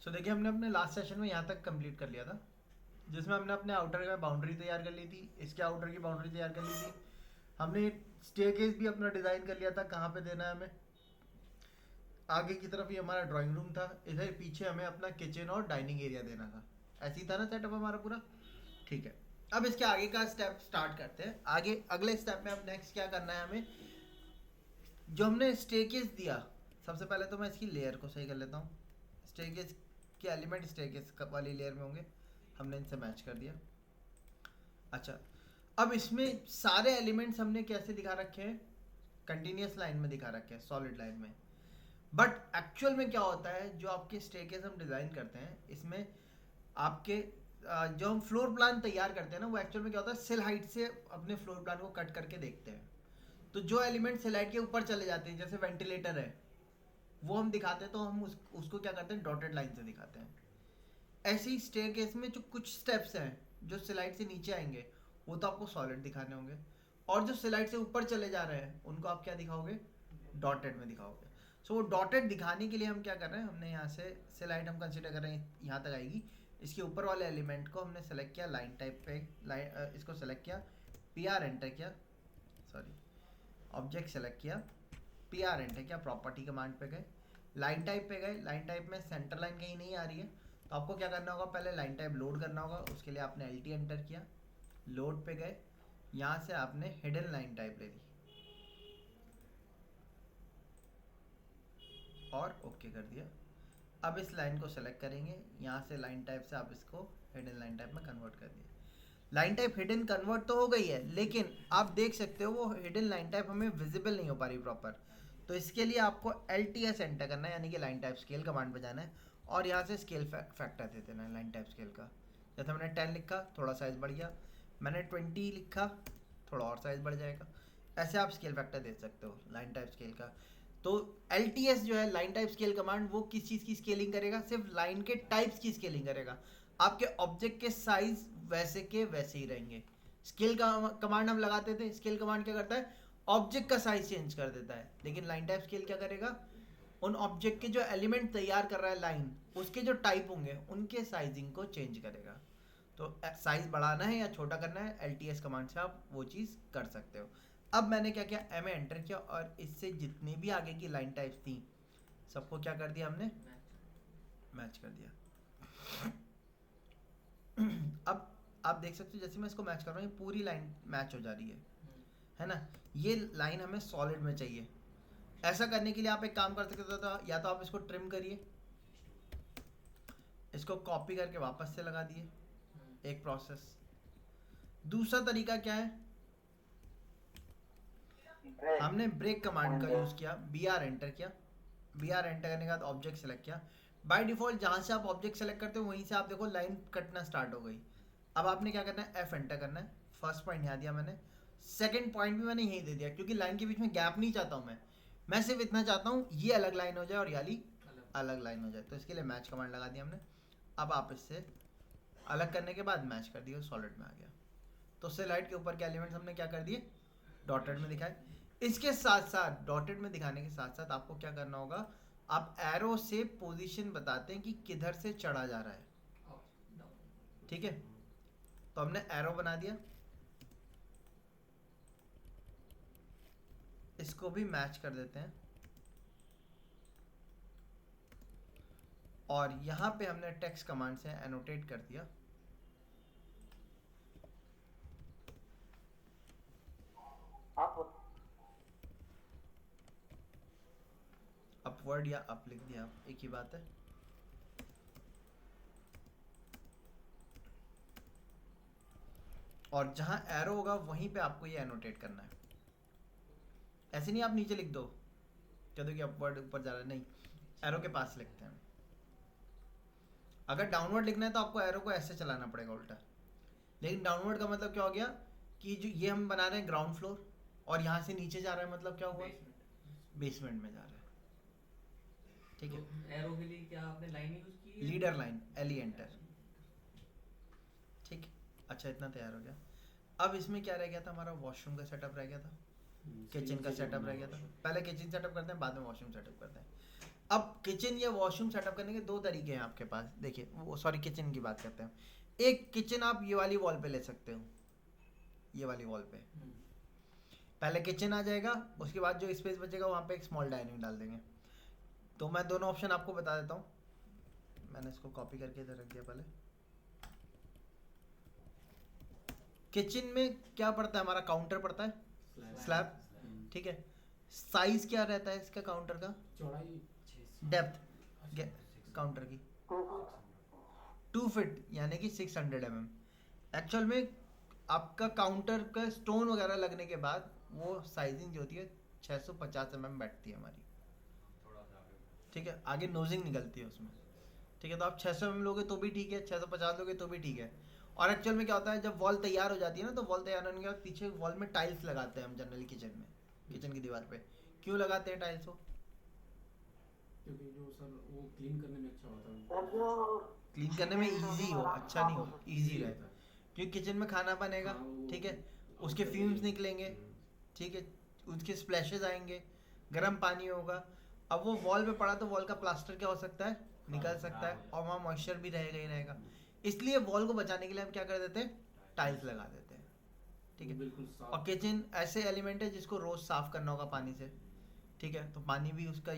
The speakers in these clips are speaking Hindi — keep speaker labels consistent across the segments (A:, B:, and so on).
A: सो देखिए हमने अपने लास्ट सेशन में यहाँ तक कंप्लीट कर लिया था, जिसमें हमने अपने आउटर का बाउंड्री तैयार कर ली थी, इसके आउटर की बाउंड्री तैयार कर ली थी, हमने स्टेयरकेस भी अपना डिज़ाइन कर लिया था कहाँ पे देना है हमें। आगे की तरफ ये हमारा ड्राइंग रूम था, इधर पीछे हमें अपना किचन और डाइनिंग एरिया देना था। ऐसे ही था ना सेटअप हमारा पूरा। ठीक है, अब इसके आगे का स्टेप स्टार्ट करते हैं। आगे अगले स्टेप में अब नेक्स्ट क्या करना है हमें, जो हमने स्टेयरकेस दिया, सबसे पहले तो मैं इसकी लेयर को सही कर लेता हूँ। स्टेयरकेस के एलिमेंट स्टेयरकेस वाली लेयर में होंगे, हमने इनसे मैच कर दिया। अच्छा, अब इसमें सारे एलिमेंट्स हमने कैसे दिखा रखे हैं, कंटिन्यूस लाइन में दिखा रखे हैं, सॉलिड लाइन में। बट एक्चुअल में क्या होता है, जो आपके स्टेयरकेस हम डिज़ाइन करते हैं इसमें आपके जो हम फ्लोर प्लान तैयार करते हैं ना, वो एक्चुअल में क्या होता है, सेल हाइट से अपने फ्लोर प्लान को कट करके देखते हैं। तो जो एलिमेंट सेल हाइट के ऊपर चले जाते हैं, जैसे वेंटिलेटर है, वो हम दिखाते हैं तो हम उसको क्या करते हैं, डॉटेड लाइन से दिखाते हैं। ऐसे ही स्टेयरकेस में जो कुछ स्टेप्स हैं जो स्लाइड से नीचे आएंगे, वो तो आपको सॉलिड दिखाने होंगे, और जो स्लाइड से ऊपर चले जा रहे हैं उनको आप क्या दिखाओगे, डॉटेड में दिखाओगे। सो वो डॉटेड दिखाने के लिए हम क्या कर रहे हैं, हमने यहाँ से स्लाइड हम कंसिडर कर रहे हैं यहाँ तक आएगी, इसके ऊपर वाले एलिमेंट को हमने सेलेक्ट किया लाइन टाइप पे, लाइन इसको सेलेक्ट किया, PR एंटर किया, सॉरी ऑब्जेक्ट सेलेक्ट किया, PR एंटर किया, प्रॉपर्टी कमांड पे गए, लाइन टाइप पे गए। लाइन टाइप में सेंटर लाइन कहीं नहीं आ रही है, तो आपको क्या करना होगा, पहले लाइन टाइप लोड करना होगा। उसके लिए आपने LT एंटर किया, लोड पे गए, यहाँ से आपने हिडन लाइन टाइप ले ली और ओके कर दिया। अब इस लाइन को सेलेक्ट करेंगे, यहाँ से लाइन टाइप से आप इसको हिडन लाइन टाइप में कन्वर्ट कर दिया। लाइन टाइप हिडन कन्वर्ट तो हो गई है, लेकिन आप देख सकते हो वो हिडन लाइन टाइप हमें विजिबल नहीं हो पा रही प्रॉपर। तो इसके लिए आपको LTS एंटर करना है, यानी कि लाइन टाइप स्केल कमांड पे जाना है, और यहाँ से स्केल फैक्टर दे देना है लाइन टाइप स्केल का। जैसे मैंने 10 लिखा, थोड़ा साइज बढ़ गया, मैंने 20 लिखा, थोड़ा और साइज बढ़ जाएगा। ऐसे आप स्केल फैक्टर दे सकते हो लाइन टाइप स्केल का। तो LTS जो है लाइन टाइप स्केल कमांड, वो किस चीज़ की स्केलिंग करेगा, सिर्फ लाइन के टाइप्स की स्केलिंग करेगा। आपके ऑब्जेक्ट के साइज वैसे के वैसे ही रहेंगे। स्केल का कमांड हम लगाते थे, स्केल कमांड क्या करता है, ऑब्जेक्ट का साइज चेंज कर देता है, लेकिन लाइन टाइप स्केल क्या करेगा, उन ऑब्जेक्ट के जो एलिमेंट तैयार कर रहा है लाइन, उसके जो टाइप होंगे उनके साइजिंग को चेंज करेगा। तो साइज बढ़ाना है या छोटा करना है, LTS कमांड से आप वो चीज़ कर सकते हो। अब मैंने क्या किया, M एंटर किया, और इससे जितनी भी आगे की लाइन टाइप्स थी सबको क्या कर दिया हमने, मैच कर दिया। अब आप देख सकते हो जैसे मैं इसको मैच कर रहा हूँ, ये पूरी लाइन मैच हो जा रही है ना। ये लाइन हमें सॉलिड में चाहिए। ऐसा करने के लिए आप एक काम कर सकते हो, या तो आप इसको ट्रिम करिए, इसको कॉपी करके वापस से लगा दिए, एक प्रोसेस। दूसरा तरीका क्या है, हमने ब्रेक कमांड का यूज़ किया, BR एंटर किया, BR एंटर करने के बाद ऑब्जेक्ट सेलेक्ट किया। बाय डिफॉल्ट जहाँ से आप ऑब्जेक्ट सेलेक्ट करते हो वहीं से आप देखो लाइन कटना स्टार्ट हो गई। अब आपने क्या करना है, F एंटर करना है। फर्स्ट पॉइंट यहाँ दिया मैंने, सेकंड पॉइंट भी मैंने यहीं दे दिया, क्योंकि लाइन के बीच में गैप नहीं चाहता हूँ मैं सिर्फ इतना चाहता हूँ ये अलग लाइन हो जाए और याली अलग लाइन हो जाए। तो इसके लिए मैच कमांड लगा दिया हमने। अब आप इससे अलग करने के बाद मैच कर दिया, सॉलिड में आ गया। तो स्लाइड के ऊपर के एलिमेंट्स हमने क्या कर दिए, डॉटेड में दिखाए। इसके साथ साथ डॉटेड में दिखाने के साथ साथ आपको क्या करना होगा, आप एरो से पोजीशन बताते हैं कि किधर से चढ़ा जा रहा है, ठीक है। तो हमने एरो बना दिया, इसको भी मैच कर देते हैं, और यहां पे हमने टेक्स्ट कमांड से एनोटेट कर दिया। अपवर्ड या अप लिख दिया, एक ही बात है। और जहां एरो होगा वहीं पे आपको ये एनोटेट करना है। ऐसे नहीं आप नीचे लिख दो, कह दो कि अपवर्ड ऊपर जा रहा है, नहीं, एरो के पास लिखते हैं। अगर डाउनवर्ड लिखना है तो आपको एरो को ऐसे चलाना पड़ेगा उल्टा। लेकिन डाउनवर्ड का मतलब क्या हो गया, कि जो ये हम बना रहे हैं ग्राउंड फ्लोर, और यहाँ से नीचे जा रहा है, मतलब क्या हुआ, बेसमेंट में जा रहा है, ठीक है।
B: तो एरो के लिए क्या आपने लाइन यूज की है?
A: लीडर लाइन, LE एंटर, ठीक। अच्छा, इतना तैयार हो गया। अब इसमें क्या रह गया था, हमारा वॉशरूम का सेटअप रह गया था, किचन का सेटअप रह गया था। पहले किचन सेटअप करते हैं, बाद में वॉशरूम सेटअप करते हैं। अब किचन या वॉशरूम सेटअप करने के दो तरीके हैं आपके पास। देखिए वो सॉरी किचन की बात करते हैं। एक किचन आप ये वाली वॉल पे ले सकते हो, ये वाली वॉल पे पहले किचन आ जाएगा, उसके बाद जो स्पेस बचेगा वहाँ पे एक स्मॉल डाइनिंग डाल देंगे। तो मैं दोनों ऑप्शन आपको बता देता हूँ। मैंने इसको कॉपी करके इधर रख दिया पहले। किचन में क्या पड़ता है हमारा, काउंटर पड़ता है, स्लैब, ठीक है। साइज क्या रहता है इसका काउंटर का,
C: चौड़ाई
A: डेप्थ काउंटर की 2 फीट यानी कि 600 एक्चुअल में आपका काउंटर का स्टोन वगैरह लगने के बाद वो साइजिंग जो होती है 650 बैठती है हमारी, ठीक है। आगे नोजिंग निकलती है उसमें, ठीक है। तो आप 600 लोगे तो भी ठीक है, 650 लोगे तो भी ठीक है। और एक्चुअल में क्या होता है जब वॉल तैयार हो जाती है ना, तो वॉल तैयार होने के बाद पीछे वॉल में टाइल्स लगाते हैं हम जनरली किचन में, किचन की दीवार पे। क्यों लगाते हैं टाइल्स वो,
C: क्योंकि जो सर वो क्लीन करने में अच्छा होता है,
A: क्लीन करने में इजी हो, अच्छा नहीं हो, इजी रहे। क्योंकि किचन में खाना बनेगा, ठीक है, उसके फ्यूम्स निकलेंगे, ठीक है, उसके स्प्लैशेस आएंगे, गर्म पानी होगा। अब वो वॉल पे पड़ा तो वॉल का प्लास्टर क्या हो सकता है, निकल सकता है, और वहाँ मॉइस्चर भी रहेगा ही रहेगा। इसलिए वॉल को बचाने के लिए हम क्या कर देते हैं, टाइल्स लगा देते हैं, ठीक है।
C: बिल्कुल साफ।
A: और किचन ऐसे एलिमेंट है जिसको रोज साफ करना होगा पानी से, ठीक है। तो पानी भी उसका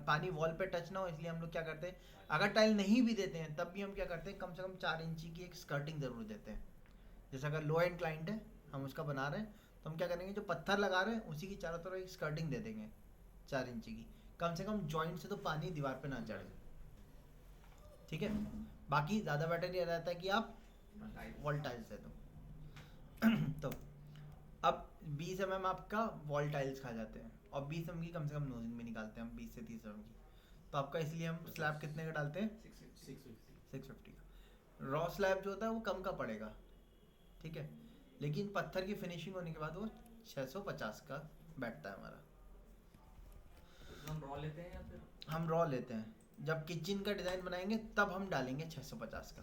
A: पानी वॉल पे टच ना हो, इसलिए हम लोग क्या करते हैं, अगर टाइल नहीं भी देते हैं तब भी हम क्या करते हैं, कम से कम 4 इंची की एक स्कर्टिंग ज़रूर देते हैं। जैसे अगर लो एंड क्लाइंट है, हम उसका बना रहे हैं, तो हम क्या करेंगे, जो पत्थर लगा रहे हैं उसी की चारों तरफ एक स्कर्टिंग दे देंगे 4 इंची की, कम से कम जॉइंट से तो पानी दीवार पे ना चढ़े, ठीक है। बाकी ज़्यादा बेटर ये रहता है कि आप वॉल टाइल्स दे दो। तो अब 20 आपका वॉल टाइल्स खा जाते हैं, और 20 की कम से कम नोजिंग भी निकालते हैं हम, 20 से 30 की। तो आपका इसलिए हम स्लैब कितने का डालते हैं, 650 का। रॉ स्लैब जो होता है वो कम का पड़ेगा, ठीक है, लेकिन पत्थर की फिनिशिंग होने के बाद वो 650 का बैठता है हमारा।
B: हम रॉ लेते हैं या फिर
A: हम रॉ लेते हैं, जब किचन का डिज़ाइन बनाएंगे तब हम डालेंगे 650 का।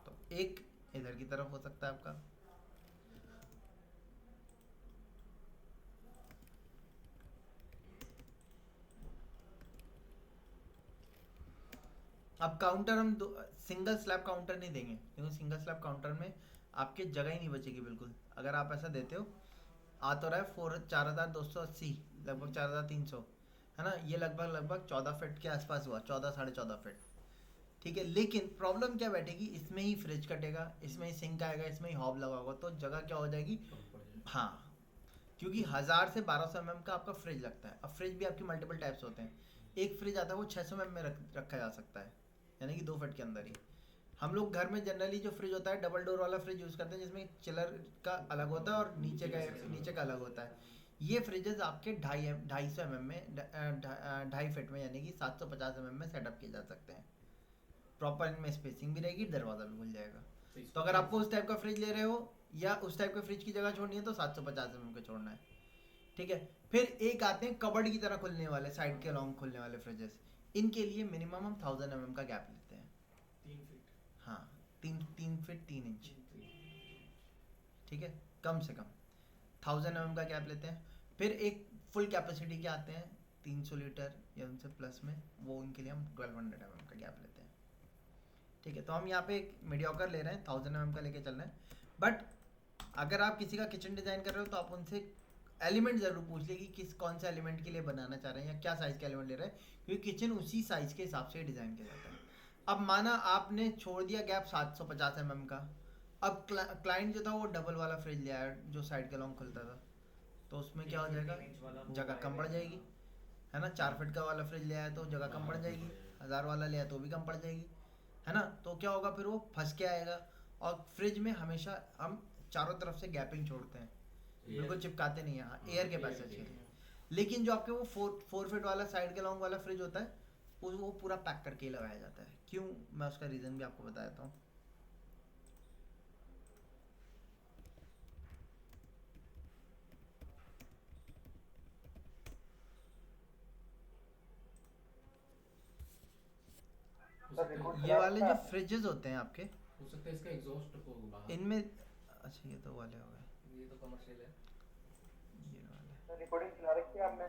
A: तो एक इधर की तरफ हो सकता है आपका, अब काउंटर हम सिंगल स्लैब काउंटर नहीं देंगे, क्योंकि सिंगल स्लैब काउंटर में आपकी जगह ही नहीं बचेगी बिल्कुल। अगर आप ऐसा देते हो, आ तो रहा है 4280, लगभग 4300, है ना, ये लगभग 14 फीट के आसपास हुआ, 14 साढ़े 14 फीट, ठीक है। लेकिन प्रॉब्लम क्या बैठेगी, इसमें ही फ्रिज कटेगा, इसमें ही सिंक आएगा, इसमें ही हॉब लगा होगा, तो जगह क्या हो जाएगी, हाँ। क्योंकि 1000 से 1200 का आपका फ्रिज लगता है। अब फ्रिज भी आपकी मल्टीपल टाइप्स होते हैं। एक फ्रिज आता है वो 600 में रखा जा सकता है, यानी कि 2 फीट के अंदर ही। हम लोग घर में जनरली जो फ्रिज होता है डबल डोर वाला फ्रिज यूज़ करते हैं, जिसमें चिलर का अलग होता है और नीचे का अलग होता है। ये फ्रिजेस आपके 250 में 2.5 फीट में यानी कि 750 में सेटअप किए जा सकते हैं। प्रॉपर इनमें स्पेसिंग भी रहेगी, दरवाज़ा भी खुल जाएगा। तो अगर आपको उस टाइप का फ्रिज ले रहे हो या उस टाइप के फ्रिज की जगह छोड़नी है तो 750 का छोड़ना है, ठीक है। फिर एक आते हैं कबर्ड की तरह खुलने वाले, साइड के लॉन्ग खुलने वाले फ्रिजेस। इनके लिए मिनिमम हम 1000 का गैप लेते हैं,
C: 3 फीट,
A: हाँ, 3 फीट 3 इंच, ठीक है, कम से कम 1000 का गैप लेते हैं। फिर एक फुल कैपेसिटी के आते हैं 300 लीटर या उनसे प्लस में, वो उनके लिए हम 1200 का गैप लेते हैं, ठीक है। तो हम यहाँ पे एक मीडियोकर ले रहे हैं, 1000 का लेके चल रहे हैं। बट अगर आप किसी का किचन डिज़ाइन कर रहे हो तो आप उनसे एलिमेंट ज़रूर पूछ लीजिए कि कौन से एलिमेंट के लिए बनाना चाह रहे हैं या क्या साइज़ के एलिमेंट ले रहे हैं, क्योंकि किचन उसी साइज़ के हिसाब से डिज़ाइन किया जाता है। अब माना आपने छोड़ दिया गैप 750 का, अब क्लाइंट जो था वो डबल वाला फ्रिज ले आया जो साइड के लॉन्ग खुलता था, तो उसमें क्या हो जाएगा, जगह कम पड़ जाएगी, है ना। 4 फीट का वाला फ्रिज ले आया तो जगह कम पड़ जाएगी, 1000 वाला ले आया तो भी कम पड़ जाएगी, है ना। तो क्या होगा, फिर वो फंस के आएगा। और फ्रिज में हमेशा हम चारों तरफ से गैपिंग छोड़ते हैं, बिल्कुल चिपकाते नहीं है, हाँ, एयर के पैसेज के लिए। लेकिन जो आपके वो 4 फीट वाला साइड के लॉन्ग वाला फ्रिज होता है वो पूरा पैक करके ही लगाया जाता है। क्यों, मैं उसका रीज़न भी आपको बता देता हूँ। ये वाले जो फ्रिजेस होते हैं आपके,
C: हो सकता है इसका एग्जॉस्ट हो बाहर,
A: इनमें, अच्छा ये तो वाले हो गए,
B: ये तो कमर्शियल है।
A: ये वाले,
D: रिकॉर्डिंग चला रखी है आपने?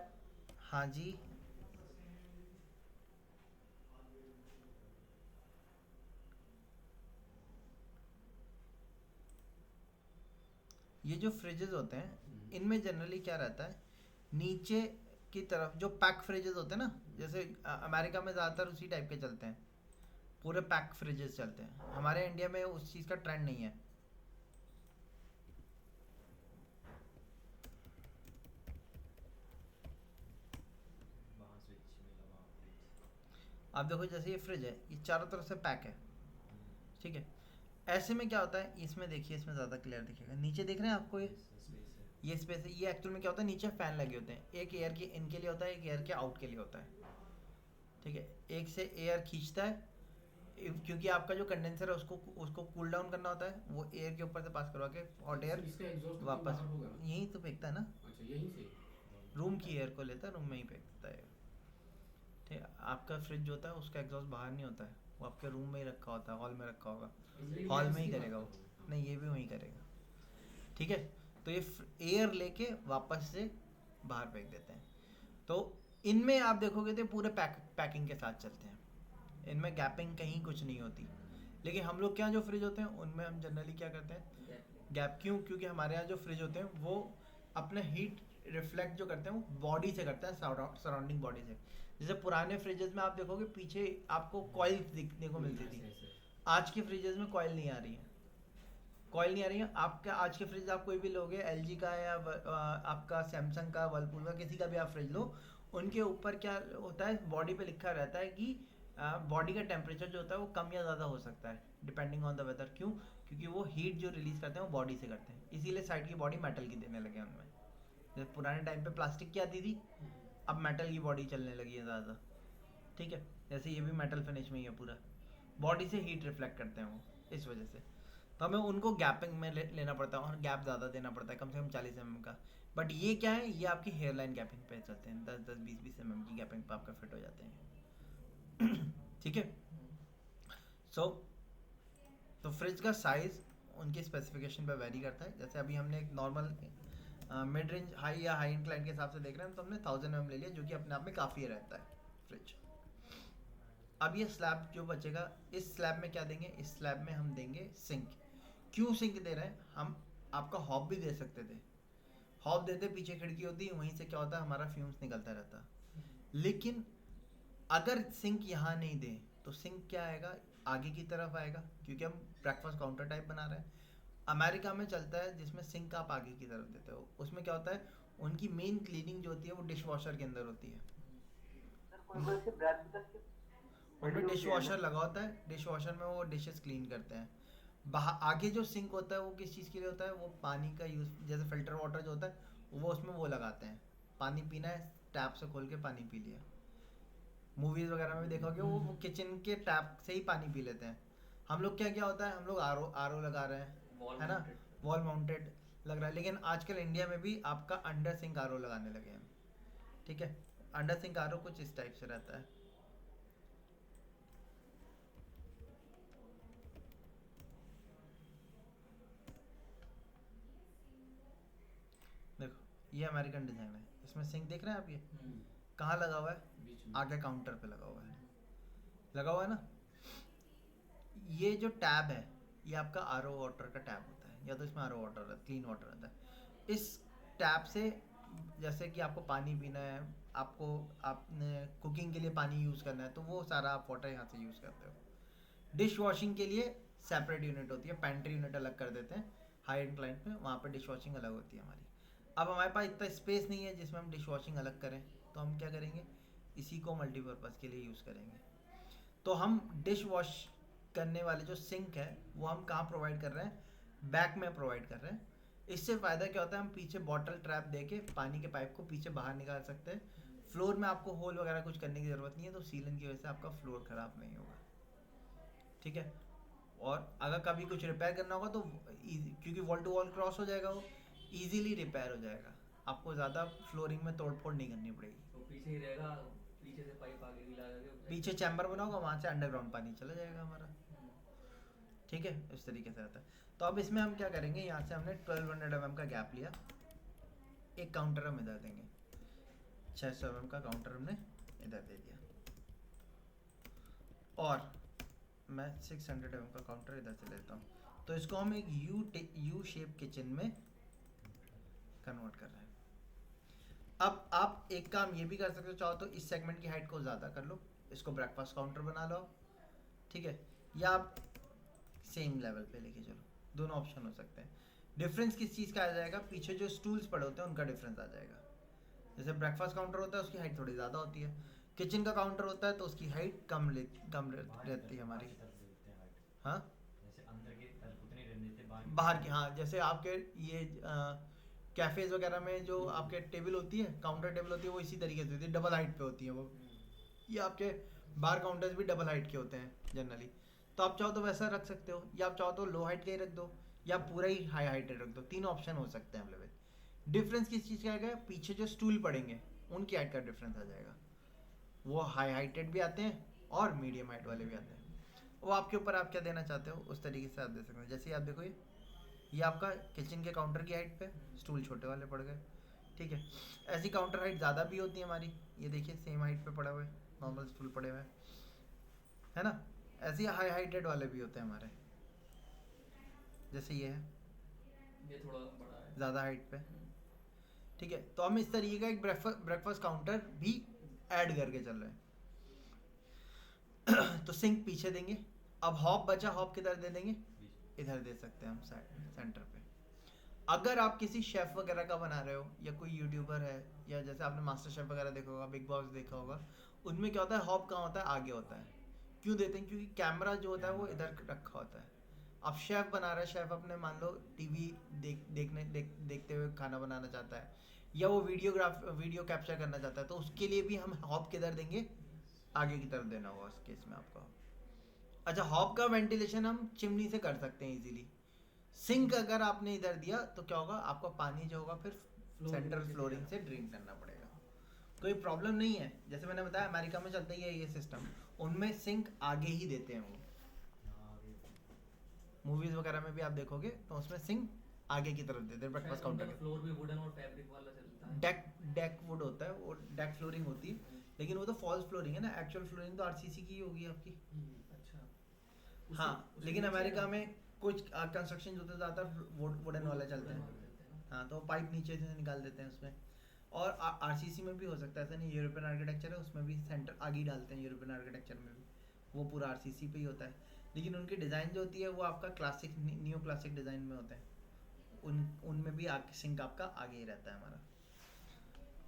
A: हाँ जी, ये जो फ्रिजेज होते हैं इनमें जनरली क्या रहता है, नीचे की तरफ जो पैक फ्रिजेज होते हैं ना, जैसे अमेरिका में ज़्यादातर उसी टाइप के चलते हैं, पूरे पैक फ्रिजेस चलते हैं। हमारे इंडिया में उस चीज़ का ट्रेंड नहीं है।
B: वहाँ स्विच मिला वहाँ फ्रिज।
A: आप देखो जैसे ये फ्रिज है, ये चारों तरफ से पैक है, ठीक है। ऐसे में क्या होता है, इसमें देखिए, इसमें ज़्यादा क्लियर दिखेगा, नीचे देख रहे हैं आपको
B: स्पेस है।
A: ये स्पेस है। ये एक्चुअल में क्या होता है, नीचे फैन लगे होते हैं, एक एयर के इन के लिए होता है, एक एयर के आउट के लिए होता है, ठीक है। एक से एयर खींचता है, क्योंकि आपका जो कंडेंसर है उसको उसको कूल डाउन करना होता है, वो एयर के ऊपर से पास करवा के हॉट एयर
C: इसका एग्जॉस्ट
A: वापस
C: बाहर होगा।
A: यहीं तो फेंकता है ना,
C: अच्छा यहीं से।
A: रूम की एयर को लेता है, रूम में ही फेंकता है, ठीक है। आपका फ्रिज जो होता है उसका एग्जॉस्ट बाहर नहीं होता है, वो आपके रूम में ही रखा होता है, हॉल में रखा होगा, हॉल में ही करेगा वो, नहीं ये भी वहीं करेगा, ठीक है। तो ये एयर लेके वापस से बाहर फेंक देते हैं। तो इनमें आप देखोगे तो पूरे पैकिंग के साथ चलते हैं, इनमें गैपिंग कहीं कुछ नहीं होती। लेकिन हम लोग के यहाँ जो फ्रिज होते हैं उनमें हम जनरली क्या करते हैं, गैप। क्यों? क्योंकि हमारे यहाँ जो फ्रिज होते हैं वो अपने हीट रिफ्लेक्ट जो करते हैं वो बॉडी से करते हैं, सराउंडिंग बॉडी से। जैसे पुराने फ्रिजेज में आप देखोगे पीछे आपको कॉइल दिखने को मिलती थी, आज के फ्रिजेज में कॉइल नहीं आ रही है, कॉइल नहीं आ रही है। आपका आज के फ्रिज आप कोई भी लोगे, एलजी का या आपका सैमसंग का, वर्लपूल का, किसी का भी आप फ्रिज लो, उनके ऊपर क्या होता है, बॉडी पे लिखा रहता है कि बॉडी का टेम्परेचर जो होता है वो कम या ज़्यादा हो सकता है डिपेंडिंग ऑन द वेदर। क्यों? क्योंकि वो हीट जो रिलीज करते हैं वो बॉडी से करते हैं, इसीलिए साइड की बॉडी मेटल की देने लगे उनमें। जैसे पुराने टाइम पे प्लास्टिक की आती थी, अब मेटल की बॉडी चलने लगी है ज़्यादा, ठीक है। जैसे ये भी मेटल फिनिश में ही है पूरा, बॉडी से हीट रिफ्लेक्ट करते हैं वो, इस वजह से। तो हमें उनको गैपिंग में लेना पड़ता है और गैप ज़्यादा देना पड़ता है, कम से कम 40 mm का। बट ये क्या है, ये आपकी हेयर लाइन गैपिंग पे चलते हैं, 10-10 20-20 mm की गैपिंग पे आपका फिट हो जाते हैं ठीक है। सो तो फ्रिज का साइज़ उनकी स्पेसिफिकेशन पे वेरी करता है। जैसे अभी हमने एक नॉर्मल मिड रेंज हाई या हाई एंड क्लाइंट के हिसाब से देख रहे हैं, तो हमने 1000 mm ले लिया, जो कि अपने आप में काफ़ी रहता है फ्रिज। अब ये स्लैब जो बचेगा, इस स्लैब में क्या देंगे, इस स्लैब में हम देंगे सिंक। क्यों सिंक दे रहे हैं हम? आपका हॉब भी दे सकते थे, हॉब देते, पीछे खिड़की होती है, वहीं से क्या होता है हमारा फ्यूम्स निकलता रहता। लेकिन अगर सिंक यहाँ नहीं दे तो सिंक क्या आएगा, आगे की तरफ आएगा, क्योंकि हम ब्रेकफास्ट काउंटर टाइप बना रहे हैं। अमेरिका में चलता है जिसमें सिंक आप आगे की तरफ देते हो, उसमें क्या होता है, उनकी मेन क्लीनिंग जो होती है वो डिश वॉशर के अंदर होती है, उनमें डिश वॉशर लगा होता है, डिश वॉशर में वो डिशेस क्लीन करते हैं। बाहर आगे जो सिंक होता है वो किस चीज़ के लिए होता है, वो पानी का यूज़, जैसे फिल्टर वाटर जो होता है वो उसमें वो लगाते हैं, पानी पीना है टैप से खोल के पानी पी लिया। मूवीज़ वगैरह में भी देखोगे वो किचन के टैप से ही पानी पी लेते हैं। हम लोग क्या क्या होता है, हम लोग आर ओ लगा रहे हैं, है ना, वॉल माउंटेड लग रहा है। लेकिन आजकल इंडिया में भी आपका अंडर सिंक आर ओ लगाने लगे हैं, ठीक है। अंडर सिंक आर ओ कुछ इस टाइप से रहता है। देखो ये अमेरिकन डिज़ाइन है, इसमें सिंक देख रहे हैं आप, ये कहाँ लगा हुआ है,
C: बीच में।
A: आगे काउंटर पे लगा हुआ है, लगा हुआ है ना। ये जो टैब है ये आपका आर ओ वाटर का टैब होता है, या तो इसमें आर ओ वाटर है, क्लीन वाटर रहता है। इस टैब से जैसे कि आपको पानी पीना है, आपको आपने कुकिंग के लिए पानी यूज़ करना है, तो वो सारा आप वाटर यहाँ से यूज़ करते हो। डिश वॉशिंग के लिए सेपरेट यूनिट होती है, पेंट्री यूनिट अलग कर देते हैं हाई एंड क्लाइंट में, वहाँ पर डिश वॉशिंग अलग होती है हमारी। अब हमारे पास इतना स्पेस नहीं है जिसमें हम डिश वॉशिंग अलग करें, तो हम क्या करेंगे, इसी को मल्टीपर्पज़ के लिए यूज़ करेंगे। तो हम डिश वॉश करने वाले जो सिंक है वो हम कहाँ प्रोवाइड कर रहे हैं, बैक में प्रोवाइड कर रहे हैं। इससे फ़ायदा क्या होता है, हम पीछे बॉटल ट्रैप दे के पानी के पाइप को पीछे बाहर निकाल सकते हैं। फ्लोर में आपको होल वगैरह कुछ करने की ज़रूरत नहीं है, तो सीलन की वजह से आपका फ्लोर ख़राब नहीं होगा, ठीक है। और अगर कभी कुछ रिपेयर करना होगा तो क्योंकि वॉल टू वॉल क्रॉस हो जाएगा, वो ईजीली रिपेयर हो जाएगा, आपको ज़्यादा फ्लोरिंग में तोड़ फोड़ नहीं करनी पड़ेगी।
B: तो पीछे ही रहेगा, पीछे से पाइप आगे भी लगा के
A: पीछे चैम्बर बना होगा, वहाँ से अंडरग्राउंड पानी चला जाएगा हमारा, ठीक है। इस तरीके से आता है। तो अब इसमें हम क्या करेंगे, यहाँ से हमने 1200 mm का गैप लिया, एक काउंटर हम इधर देंगे, 600 mm का काउंटर हमने इधर दे दिया, और मैं 600 mm का काउंटर इधर से लेता हूँ। तो इसको हम एक यू शेप किचन में कन्वर्ट कर रहा है। अब आप एक काम ये भी कर सकते हो, चाहो तो इस सेगमेंट की हाइट को ज़्यादा कर लो, इसको ब्रेकफास्ट काउंटर बना लो, ठीक है, या आप सेम लेवल पे लेके चलो, दोनों ऑप्शन हो सकते हैं। डिफरेंस किस चीज़ का आ जाएगा, पीछे जो स्टूल्स पड़े होते हैं उनका डिफरेंस आ जाएगा। जैसे ब्रेकफास्ट काउंटर होता है उसकी हाइट थोड़ी ज़्यादा होती है, किचन का काउंटर होता है तो उसकी हाइट कम रहती है हमारी। हाँ
B: जैसे अंदर की तरफ उतनी रहने देते,
A: बाहर की, हाँ जैसे आपके ये कैफेज वगैरह में जो आपके टेबल होती है, काउंटर टेबल होती है, वो इसी तरीके से होती है, डबल हाइट पे होती है वो। ये आपके बार काउंटर्स भी डबल हाइट के होते हैं जनरली, तो आप चाहो तो वैसा रख सकते हो, या आप चाहो तो लो हाइट का ही रख दो, या पूरा ही हाई हाइटेड रख दो, तीनों ऑप्शन हो सकते हैं अवेलेबल। डिफरेंस किस चीज़ का आएगा, पीछे जो स्टूल पड़ेंगे उनकी हाइट का डिफरेंस आ जाएगा, वो हाई हाइटेड भी आते हैं और मीडियम हाइट वाले भी आते हैं। वो आपके ऊपर आप क्या देना चाहते हो उस तरीके से आप दे सकते हैं। जैसे आप देखो ये आपका किचन के काउंटर की हाइट पे स्टूल छोटे वाले पड़ गए, ठीक है। ऐसी काउंटर हाइट ज़्यादा भी होती है हमारी, ये देखिए सेम हाइट पे पड़े हुए नॉर्मल स्टूल पड़े हुए है ना। ऐसे हाई हाइटेड वाले भी होते हैं हमारे, जैसे ये है,
B: ये थोड़ा बड़ा है
A: ज़्यादा हाइट पे, ठीक है। तो हम इस तरीके का एक ब्रेकफास्ट काउंटर भी ऐड करके चल रहे हैं। तो सिंक पीछे देंगे, अब हॉब बचा, हॉब किधर दे देंगे, इधर दे सकते हैं हम सेंटर पे। अगर आप किसी शेफ वगैरह का बना रहे हो, या कोई यूट्यूबर है, या जैसे आपने मास्टर शेफ वगैरह देखा होगा, बिग बॉस देखा होगा, उनमें क्या होता है, हॉब कहाँ होता है, आगे होता है। क्यों देते हैं, क्योंकि कैमरा जो होता है वो इधर रखा होता है। अब शेफ बना रहा है, शेफ अपने मान लो टीवी देखते हुए खाना बनाना चाहता है, या वो वीडियो कैप्चर करना चाहता है, तो उसके लिए भी हम हॉब किधर देंगे, आगे की तरफ देना होगा उस केस में आपको। अच्छा, हॉब का वेंटिलेशन हम चिमनी से कर सकते हैं इजीली। सिंक अगर आपने इधर दिया तो क्या होगा, आपका पानी जो होगा फिर सेंट्रल फ्लोरिंग से ड्रिंक करना पड़ेगा। कोई प्रॉब्लम नहीं है, जैसे मैंने बताया अमेरिका में चलता ही है ये सिस्टम, उनमें सिंक आगे ही देते हैं वो। मूवीज वगैरह में भी आप देखोगे तो उसमें सिंक आगे की तरफ देते हैं ब्रेकफास्ट काउंटर के।
B: फ्लोर भी वुडन और फैब्रिक वाला चलता है,
A: डेक वुड होता है, वो डेक फ्लोरिंग होती है, लेकिन वो तो फॉल्स फ्लोरिंग है ना, एक्चुअल फ्लोरिंग तो आरसीसी की ही होगी आपकी।
B: अच्छा
A: हाँ, लेकिन अमेरिका में कुछ कंस्ट्रक्शन जो ज़्यादातर वुडन वाला चलते हैं, हाँ, तो पाइप नीचे से निकाल देते हैं उसमें। और आरसीसी में भी हो सकता है, ऐसा नहीं, यूरोपियन आर्किटेक्चर है उसमें भी सेंटर आगे ही डालते हैं, यूरोपियन आर्किटेक्चर में भी वो पूरा आरसीसी पे ही होता है, लेकिन उनकी डिज़ाइन जो होती है वो आपका क्लासिक न्यू क्लासिक डिज़ाइन में होते हैं, उनमें भी सिंक आपका आगे ही रहता है हमारा,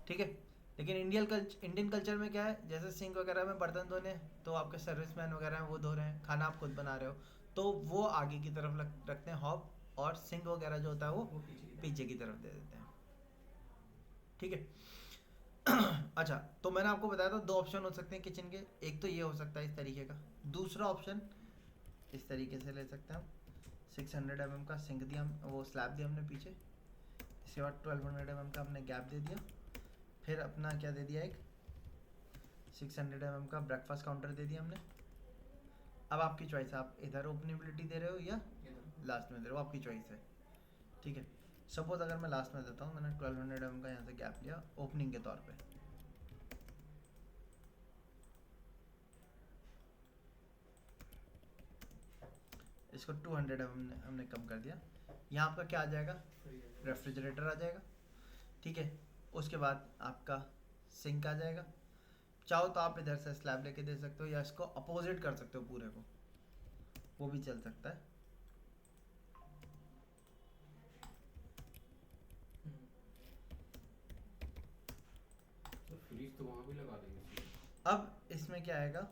A: ठीक है। लेकिन इंडियन कल्चर में क्या है, जैसे सिंक वगैरह में बर्तन धोने, तो आपके सर्विसमैन वगैरह हैं वो धो रहे हैं, खाना आप खुद बना रहे हो, तो वो आगे की तरफ रखते हैं हॉब, और सिंक वगैरह जो होता है वो पीछे की तरफ दे देते हैं, ठीक है। अच्छा, तो मैंने आपको बताया था दो ऑप्शन हो सकते हैं किचन के, एक तो ये हो सकता है इस तरीके का, दूसरा ऑप्शन इस तरीके से ले सकते हैं हम। 600 mm का सिंक दिया, वो स्लैब दिया हमने पीछे, इसके बाद 1200 mm का हमने गैप दे दिया, फिर अपना क्या दे दिया, एक 600 mm का ब्रेकफास्ट काउंटर दे दिया हमने। अब आपकी चॉइस है, आप इधर ओपनेबिलिटी दे रहे हो या लास्ट में दे रहे हो, आपकी चॉइस है, ठीक है। सपोज अगर मैं लास्ट में देता हूँ, मैंने 1200 mm का यहाँ से गैप लिया ओपनिंग के तौर पे, इसको 200 mm हमने कम कर दिया। यहाँ आपका क्या आ जाएगा, रेफ्रिजरेटर आ जाएगा, ठीक है। उसके बाद आपका सिंक आ जाएगा। चाहो तो आप इधर से स्लैब लेके दे सकते हो, या इसको अपोजिट कर सकते हो पूरे को, वो भी चल सकता है।
C: तो फ्रिज तो वहाँ भी लगा देंगे।
A: अब इसमें क्या आएगा,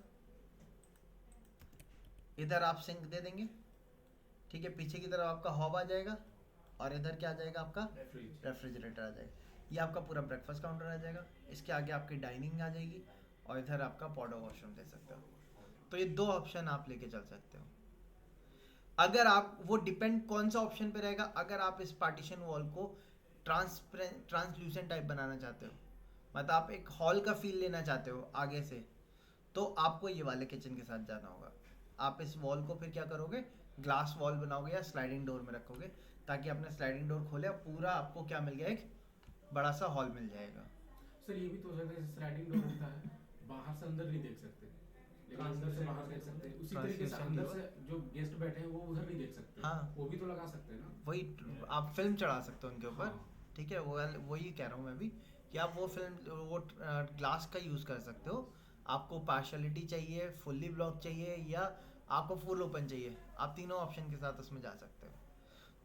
A: इधर आप सिंक दे देंगे, ठीक है, पीछे की तरफ आपका हॉब आ जाएगा, और इधर क्या आ जाएगा, आपका रेफ्रिजरेटर आ जाएगा। ये आपका पूरा ब्रेकफास्ट काउंटर आ जाएगा, इसके आगे आपकी डाइनिंग आ जाएगी, और इधर आपका पॉडो वॉशरूम दे सकते हो। तो ये दो ऑप्शन आप लेके चल सकते हो। अगर आप, वो डिपेंड कौन सा ऑप्शन पे रहेगा, अगर आप इस पार्टीशन वॉल को ट्रांसल्यूसेंट टाइप बनाना चाहते हो, मतलब आप एक हॉल का फील लेना चाहते हो आगे से, तो आपको ये वाले किचन के साथ जाना होगा। आप इस वॉल को फिर क्या करोगे, ग्लास वॉल बनाओगे या स्लाइडिंग डोर में रखोगे, ताकि आपने स्लाइडिंग डोर खोले, पूरा आपको क्या मिल गया, एक बड़ा सा हॉल मिल जाएगा।
C: सर ये भी तो हो सकता है, स्लाइडिंग डोर होता है, बाहर से अंदर नहीं देख सकते, लेकिन अंदर से बाहर देख सकते हैं। उसी तरीके से अंदर से जो गेस्ट बैठे हैं वो उधर नहीं देख सकते,
A: हाँ,
C: वो भी तो लगा सकते हैं ना।
A: वही आप फिल्म चढ़ा सकते हो उनके ऊपर,
C: हाँ।
A: ठीक है, वही कह रहा हूँ मैं भी कि आप वो फिल्म वो ग्लास का यूज़ कर सकते हो। आपको पार्शलिटी चाहिए, फुल्ली ब्लॉक चाहिए, या आपको फुल ओपन चाहिए, आप तीनों ऑप्शन के साथ उसमें जा सकते हो।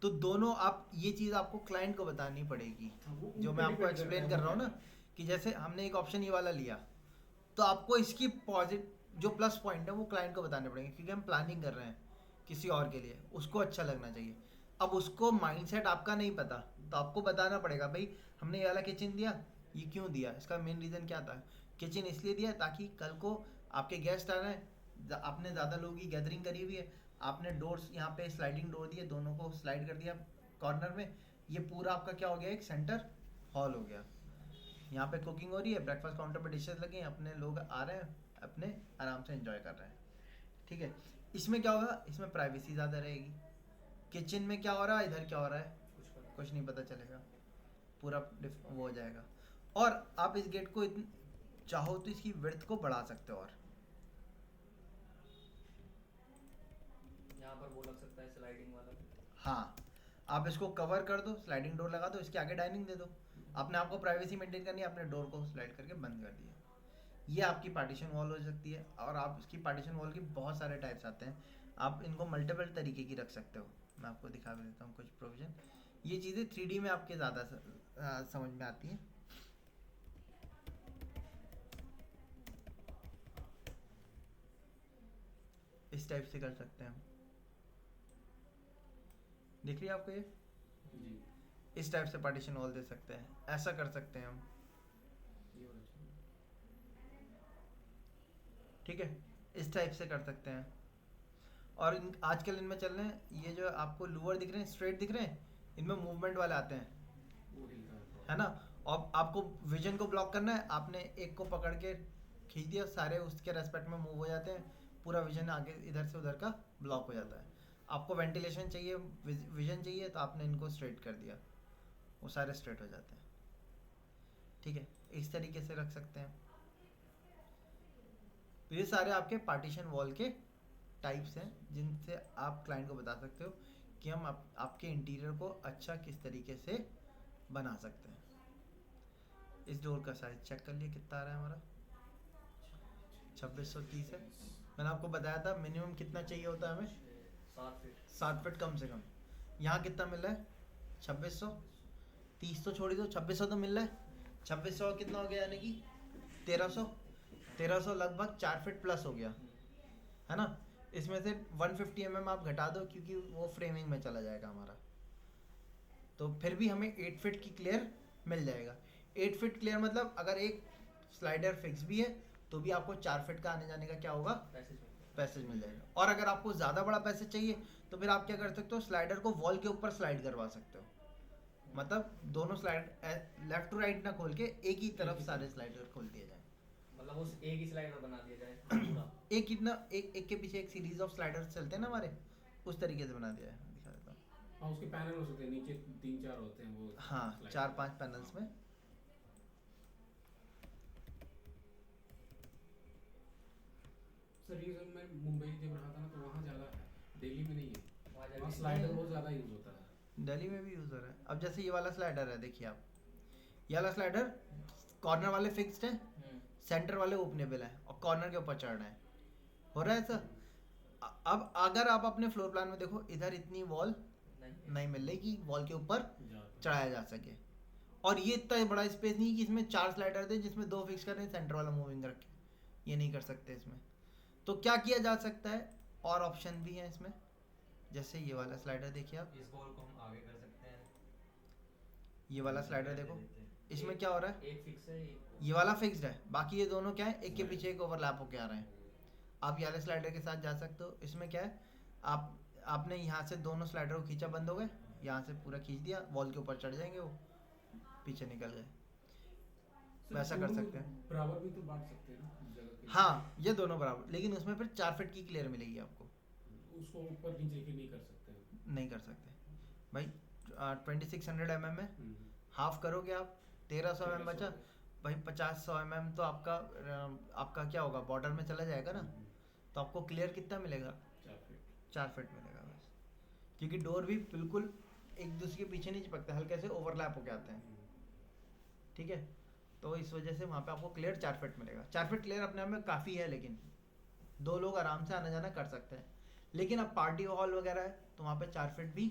A: तो दोनों आप ये चीज़ आपको क्लाइंट को बतानी पड़ेगी।
C: वो
A: जो
C: उन
A: मैं
C: पे
A: आपको
C: डिपेंड
A: एक्सप्लेन
C: करता
A: कर
C: है
A: रहा हूँ ना, कि जैसे हमने एक ऑप्शन ये वाला लिया, तो आपको इसकी जो प्लस पॉइंट है वो क्लाइंट को बताने पड़ेंगे, क्योंकि हम प्लानिंग कर रहे हैं किसी और के लिए, उसको अच्छा लगना चाहिए। अब उसको माइंडसेट आपका नहीं पता, तो आपको बताना पड़ेगा भाई हमने ये वाला किचन दिया, ये क्यों दिया, इसका मेन रीज़न क्या था। किचन इसलिए दिया ताकि कल को आपके गेस्ट आ रहे हैं, आपने ज़्यादा लोगों की गैदरिंग करी हुई है, आपने डोर्स यहाँ पे स्लाइडिंग डोर दिए, दोनों को स्लाइड कर दिया कॉर्नर में, ये पूरा आपका क्या हो गया, एक सेंटर हॉल हो गया। यहाँ पे कुकिंग हो रही है, ब्रेकफास्ट काउंटर पे डिशेस लगे हैं, अपने लोग आ रहे हैं, अपने आराम से एंजॉय कर रहे हैं। ठीक है, इसमें क्या होगा, इसमें प्राइवेसी ज़्यादा रहेगी। किचन में क्या हो रहा है, इधर क्या हो रहा है, कुछ नहीं पता चलेगा, पूरा वो हो जाएगा। और आप इस गेट को चाहो तो इसकी विड्थ को बढ़ा सकते हो। और
B: यहाँ पर वो लग सकता है स्लाइडिंग वाला।
A: हाँ, आप इसको कवर कर दो, स्लाइडिंग डोर लगा दो, इसके आगे डाइनिंग दे दो। अपने आपको प्राइवेसी मेंटेन करनी है, अपने डोर को स्लाइड करके बंद कर दिया। ये आपकी पार्टीशन वॉल हो सकती है। और आप इसकी पार्टीशन वॉल की बहुत सारे टाइप्स आते हैं, आप इनको मल्टीपल तरीके की रख सकते हो। मैं आपको दिखा भी देता हूँ कुछ प्रोविजन। ये चीज़ें 3D में आपके ज़्यादा समझ में आती हैं। इस टाइप से कर सकते हैं हम, देख लिया आपको ये,
C: जी।
A: इस टाइप से पार्टीशन वॉल दे सकते हैं, ऐसा कर सकते हैं हम।
C: ये वाला चाहिए।
A: ठीक है, इस टाइप से कर सकते हैं। और आजकल इनमें चल रहे हैं, ये जो आपको लूवर दिख रहे हैं, स्ट्रेट दिख रहे हैं, इनमें मूवमेंट वाले आते हैं,
C: वो हिलता है थोड़ा।
A: है ना। और आपको विजन को ब्लॉक करना है, आपने एक को पकड़ के खींच दिया, सारे उसके रेस्पेक्ट में मूव हो जाते हैं, पूरा विजन आगे इधर से उधर का ब्लॉक हो जाता है। आपको वेंटिलेशन चाहिए, विजन चाहिए, तो आपने इनको स्ट्रेट कर दिया, वो सारे स्ट्रेट हो जाते हैं। ठीक है, इस तरीके से रख सकते हैं। तो ये सारे आपके पार्टीशन वॉल के टाइप्स हैं, जिनसे आप क्लाइंट को बता सकते हो कि हम आपके इंटीरियर को अच्छा किस तरीके से बना सकते हैं। इस डोर का साइज चेक कर लिए कितना आ रहा है हमारा, 2630 है। मैंने आपको बताया था मिनिमम कितना चाहिए होता है हमें,
B: 7 फीट।
A: 7 फीट कम से कम। यहाँ कितना मिल रहा है, 2600, 30 तो छोड़ ही दो, 2600 तो मिल रहा है। 2600 कितना हो गया, यानी कि 1300, 1300 लगभग 4 फीट प्लस हो गया, है ना। इसमें से 150 mm आप घटा दो, क्योंकि वो फ्रेमिंग में चला जाएगा हमारा, तो फिर भी हमें 8 फीट की क्लियर मिल जाएगा। 8 फीट क्लियर मतलब अगर एक स्लाइडर फिक्स भी है तो भी आपको 4 फीट का आने जाने का क्या होगा, पैसेज मिल जाएगा। और अगर आपको ज़्यादा बड़ा पैसेज चाहिए तो फिर आप क्या कर सकते हो, स्लाइडर को वॉल के ऊपर स्लाइड करवा सकते हो। मतलब दोनों स्लाइड लेफ्ट टू राइट ना खोल के एक ही तरफ सारे स्लाइडर खोल दिए जाए,
B: मतलब उस एक ही स्लाइडर बना दिया जाए पूरा।
A: एक कितना एक के पीछे एक सीरीज ऑफ स्लाइडर्स चलते हैं ना हमारे, उस तरीके से बना दिया है। दिखा देता हूँ।
C: हाँ, उसके पैनल हो सकते हैं, नीचे 3-4 होते हैं वो।
A: हाँ,
C: slide
A: 4-5 पैनल्स में।
C: सर ये जब मैं मुंबई जब रहा था ना, तो वहाँ ज़्यादा है, दिल्ली में नहीं है।
B: वहाँ
C: वहाँ
B: जाके
C: स्लाइडर बहुत ज़्यादा यूज़ होता है।
A: दिल्ली में भी यूज़ हो रहा है। अब जैसे ये वाला स्लाइडर है, देखिए आप, ये वाला स्लाइडर कॉर्नर वाले फिक्स्ड है, सेंटर वाले ओपनेबल है, और कॉर्नर के ऊपर चढ़ना है, हो रहा है सर। अब अगर आप अपने फ्लोर प्लान में देखो, इधर इतनी वॉल नहीं मिल रही कि वॉल के ऊपर चढ़ाया जा सके। और ये इतना बड़ा स्पेस नहीं कि इसमें 4 स्लाइडर थे जिसमें 2 फिक्स करें, सेंटर वाला मूविंग रखें, ये नहीं कर सकते इसमें। तो क्या किया जा सकता है, और ऑप्शन भी हैं इसमें, जैसे ये वाला स्लाइडर देखिए आप,
D: इस बॉल को हम आगे कर सकते हैं।
A: ये वाला स्लाइडर देखो, इसमें क्या हो रहा है,
B: एक फिक्स है, एक
A: ये वाला फिक्स्ड है, बाकी ये दोनों क्या है, एक के पीछे एक ओवरलैप होके आ रहे हैं। आप ये वाले स्लाइडर के साथ जा सकते हो। इसमें क्या है, आपने यहाँ से दोनों स्लाइडर को खींचा, बंद हो गए, यहाँ से पूरा खींच दिया, वॉल के ऊपर चढ़ जाएंगे, वो पीछे निकल गए, वैसा कर सकते हैं।
C: बराबर भी तो बांट सकते हैं ना जगह के।
A: हाँ, ये दोनों बराबर, लेकिन उसमें फिर 4 फीट की क्लियर मिलेगी आपको,
C: उसको ऊपर नीचे की नहीं कर सकते हैं।
A: नहीं कर सकते भाई। 2600 mm है, हाफ करोगे आप, 1300 mm बचा भाई, 50-100 mm तो आपका क्या होगा, बॉर्डर में चला जाएगा ना। तो आपको क्लियर कितना मिलेगा,
C: 4 फीट।
A: 4 फीट मिलेगा बस, क्योंकि डोर भी बिल्कुल एक दूसरे के पीछे नहीं चिपकते, हल्के से ओवरलैप होके आते हैं, ठीक है। तो इस वजह से वहाँ पे आपको क्लियर 4 फीट मिलेगा। 4 फीट क्लियर अपने आप में काफ़ी है, लेकिन 2 लोग आराम से आना जाना कर सकते हैं। लेकिन अब पार्टी हॉल वगैरह है तो वहाँ पे 4 फीट भी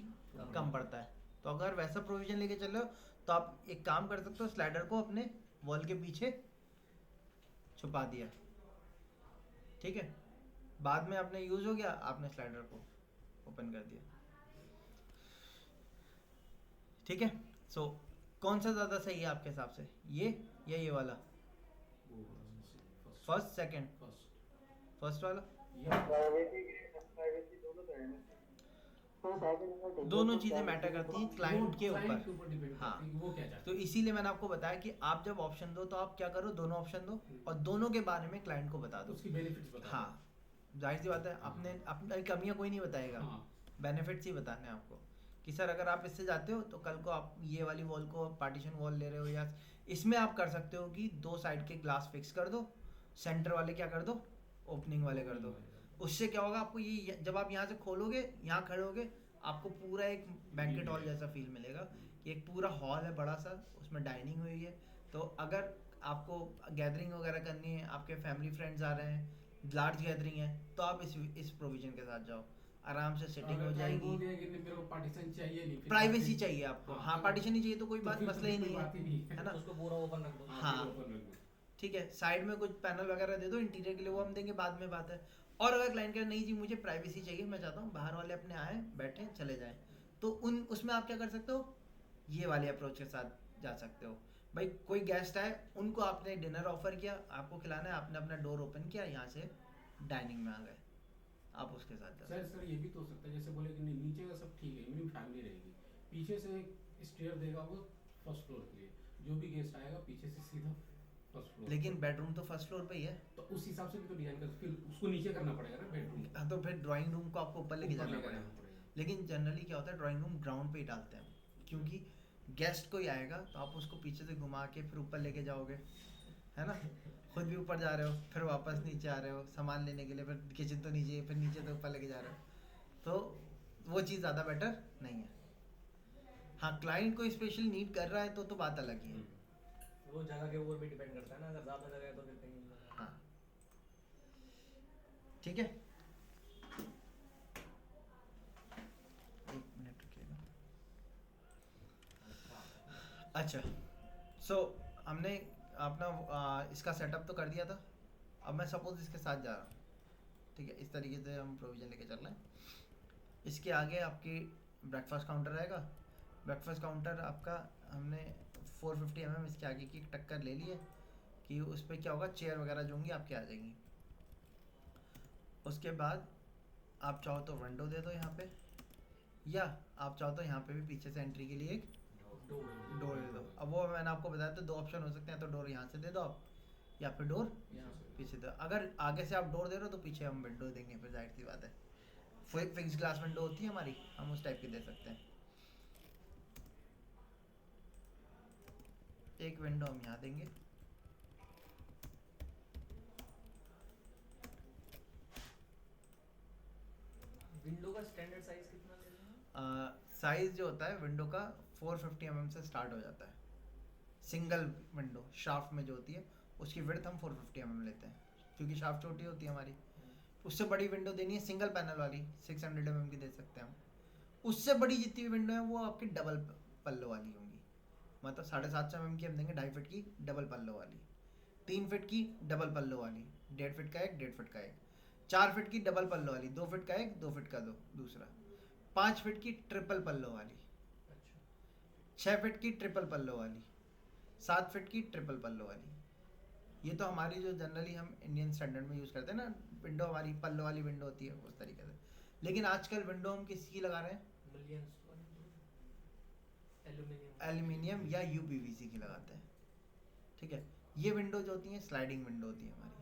A: कम पड़ता है। तो अगर वैसा प्रोविजन लेके चल रहे हो तो आप एक काम कर सकते हो, स्लाइडर को अपने वॉल के पीछे छुपा दिया, ठीक है। बाद में अपने यूज हो गया, आपने स्लाइडर को ओपन कर दिया, ठीक है। सो कौन सा ज़्यादा सही है आपके हिसाब से, ये या ये वाला? First second? फर्स्ट वाला। दोनों चीज़ें मैटर करती हैं क्लाइंट के ऊपर। हाँ,
C: वो क्या चाहता
A: तो इसीलिए मैंने आपको बताया कि आप जब ऑप्शन दो तो आप क्या करो, दोनों ऑप्शन दो और दोनों के बारे में क्लाइंट को बता
C: है
A: दो।
C: उसकी बेनिफिट्स बता
A: हाँ, जाहिर सी बात है, अपने अपनी कमियां कोई नहीं बताएगा,
C: हाँ
A: बेनिफिट्स ही बताने हैं आपको कि सर अगर आप इससे जाते हो तो कल को आप ये वाली वॉल को पार्टीशन वॉल ले रहे हो, या इसमें आप कर सकते हो कि 2 साइड के ग्लास फिक्स कर दो, सेंटर वाले क्या कर दो, ओपनिंग वाले कर दो। उससे क्या होगा, आपको ये जब आप यहाँ से खोलोगे, यहाँ खड़े होगे, आपको पूरा एक बैंकेट हॉल जैसा फील मिलेगा कि एक पूरा हॉल है बड़ा सा, उसमें डाइनिंग हुई है। तो अगर आपको गैदरिंग वगैरह करनी है, आपके फैमिली फ्रेंड्स आ रहे हैं, लार्ज गैदरिंग है, तो आप इस प्रोविजन के साथ जाओ, आराम से सेटिंग हो जाएगी।
C: पार्टीशन चाहिए नहीं,
A: प्राइवेसी चाहिए आपको, हाँ, पार्टीशन नहीं चाहिए तो कोई
C: तो
A: बात
C: फिर
A: मसला ही
C: कोई
A: नहीं
C: बात ही
A: है,
C: नहीं
A: है ना।
B: उसको पूरा ओपन रख दो।
A: हाँ, ठीक है, साइड में कुछ पैनल वगैरह दे दो इंटीरियर के लिए, वो हम देंगे बाद में, बात है। और अगर क्लाइंट कहे नहीं जी मुझे प्राइवेसी चाहिए, मैं चाहता हूँ बाहर वाले अपने आए बैठे चले जाएं, तो उसमें आप क्या कर सकते हो, ये वाले अप्रोच के साथ जा सकते हो। भाई कोई गेस्ट आए, उनको आपने डिनर ऑफर किया, आपको खिलाना है, आपने अपना डोर ओपन किया, यहाँ से डाइनिंग में आ गए, आप उसके साथ जा सकते हो।
C: सर ये भी तो हो सकता है, जैसे बोले कि नहीं नीचे का सब ठीक है, मेरी फैमिली रहेगी, पीछे से स्टेयर देगा वो फर्स्ट फ्लोर के लिए, जो भी गेस्ट आएगा पीछे से सीधा फर्स्ट फ्लोर।
A: लेकिन बेडरूम तो फर्स्ट फ्लोर पे ही है,
C: तो उस हिसाब से भी तो डिजाइन कर, फिर उसको नीचे करना पड़ेगा ना बेडरूम।
A: हाँ, तो फिर ड्राइंग रूम को आपको ऊपर लेके जाना पड़ेगा। लेकिन जनरली क्या होता है, ड्राइंग रूम ग्राउंड पे ही डालते हैं, क्योंकि गेस्ट कोई आएगा तो आप उसको पीछे से घुमा के फिर ऊपर लेके जाओगे, है ना। खुद भी ऊपर जा रहे हो, फिर वापस नीचे आ रहे हो सामान लेने के लिए, फिर किचन तो नीचे, फिर नीचे तो ऊपर लेके जा रहे हो, तो वो चीज़ ज़्यादा बेटर नहीं है। हाँ, क्लाइंट कोई स्पेशल नीड कर रहा है तो बात अलग ही है।
B: वो जगह के ऊपर भी डिपेंड करता है ना, अगर ज़्यादा जगह है तो फिर कहीं।
A: हाँ, ठीक है, एक मिनट रुकिएगा। अच्छा, सो हमने अपना इसका सेटअप तो कर दिया था। अब मैं सपोज इसके साथ जा रहा हूँ, ठीक है, इस तरीके से हम प्रोविज़न लेके चल रहे हैं। इसके आगे आपकी ब्रेकफास्ट काउंटर रहेगा। ब्रेकफास्ट काउंटर आपका हमने 450 mm इसके आगे की टक्कर ले ली है कि उस पर क्या होगा, चेयर वगैरह जो होंगी आपकी आ जाएंगी। उसके बाद आप चाहो तो विंडो दे दो यहाँ पे, या आप चाहो तो यहाँ पे भी पीछे से एंट्री के लिए एक डोर दे दो। अब वो मैंने आपको बताया तो 2 ऑप्शन हो सकते हैं, तो डोर यहाँ से दे दो आप, या फिर डोर पीछे दो। अगर आगे से आप डोर दे रहे हो तो पीछे हम विंडो देंगे, फिर जाहिर सी बात है, फिक्स ग्लास विंडो होती है हमारी, हम उस टाइप की दे सकते हैं। एक विंडो हम यहाँ देंगे,
B: विंडो का स्टैंडर्ड साइज कितना ले रहे हैं?
A: साइज जो होता है विंडो का 450 mm से स्टार्ट हो जाता है। सिंगल विंडो शाफ्ट में जो होती है उसकी विड्थ हम 450 mm लेते हैं, क्योंकि शाफ्ट छोटी होती है हमारी। उससे बड़ी विंडो देनी है सिंगल पैनल वाली, 600 mm की दे सकते हैं हम। उससे बड़ी जितनी भी विंडो है वो आपकी डबल पल्लो वाली होंगी, मतलब 750 mm की हम देंगे, 2.5 फीट की डबल पल्लो वाली, 3 फीट की डबल पल्लो वाली, 1.5 फीट का एक, 1.5 फीट का एक, 4 फीट की डबल पल्लो वाली, 2 फीट का एक, 2 फीट का दूसरा, 5 फीट की ट्रिपल पल्लो वाली, 6 फीट की ट्रिपल पल्लो वाली, 7 फीट की ट्रिपल पल्लो वाली। ये तो हमारी जो जनरली हम इंडियन स्टैंडर्ड में यूज़ करते हैं ना, विंडो हमारी पल्लो वाली विंडो होती है उस तरीके से। लेकिन आजकल विंडो हम किसकी लगा रहे हैं, एल्यूमिनियम या यूपीवीसी की लगाते हैं, ठीक है। ये विंडो जो होती है स्लाइडिंग विंडो होती है हमारी।